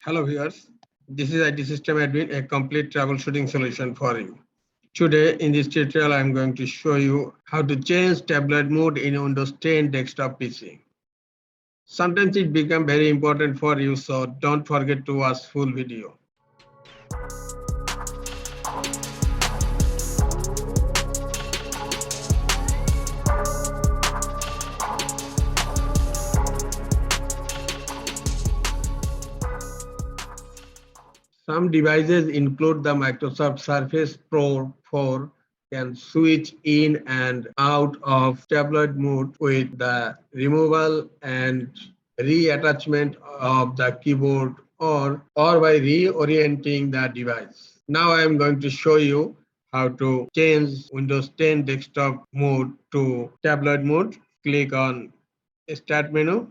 Hello viewers, this is IT System Admin, a complete troubleshooting solution for you. Today in this tutorial I am going to show you how to change tablet mode in Windows 10 desktop PC. Sometimes it becomes very important for you, so don't forget to watch full video. Some devices include the Microsoft Surface Pro 4 can switch in and out of tablet mode with the removal and reattachment of the keyboard or by reorienting the device. Now I am going to show you how to change Windows 10 desktop mode to tablet mode. Click on Start menu.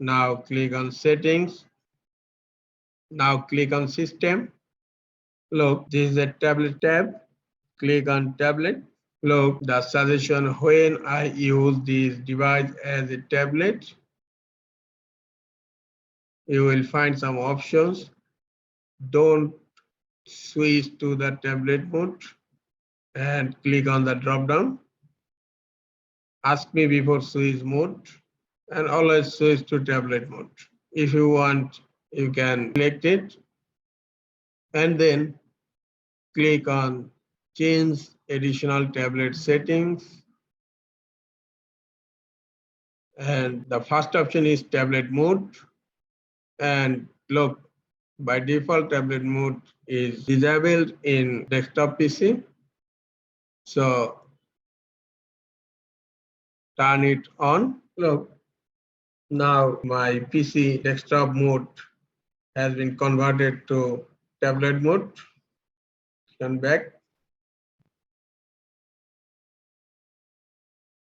Now click on Settings. Now click on System. Look, this is a tablet tab. Click on tablet. Look, the suggestion when I use this device as a tablet, you will find some options. Don't switch to the tablet mode and click on the drop down. Ask me before switch mode and always switch to tablet mode. If you want, you can select it and then click on change additional tablet settings. And the first option is tablet mode. And look, by default, tablet mode is disabled in desktop PC. So turn it on. Look, now my PC desktop mode has been converted to tablet mode. Turn back.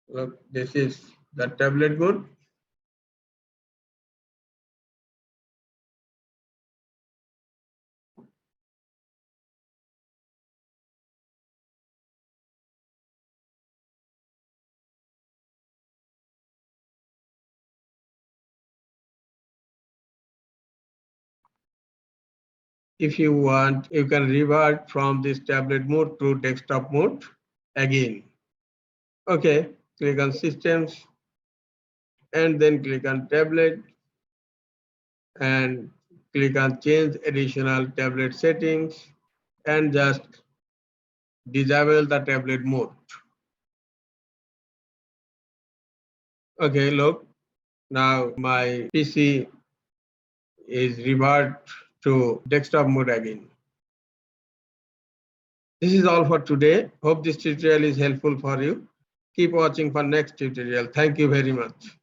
Look, this is the tablet mode. If you want, you can revert from this tablet mode to desktop mode again. Okay, click on Systems and then click on Tablet and click on Change Additional Tablet Settings and just disable the tablet mode. Okay, look, now my PC is revert to desktop mode again. This is all for today. Hope this tutorial is helpful for you. Keep watching for next tutorial. Thank you very much.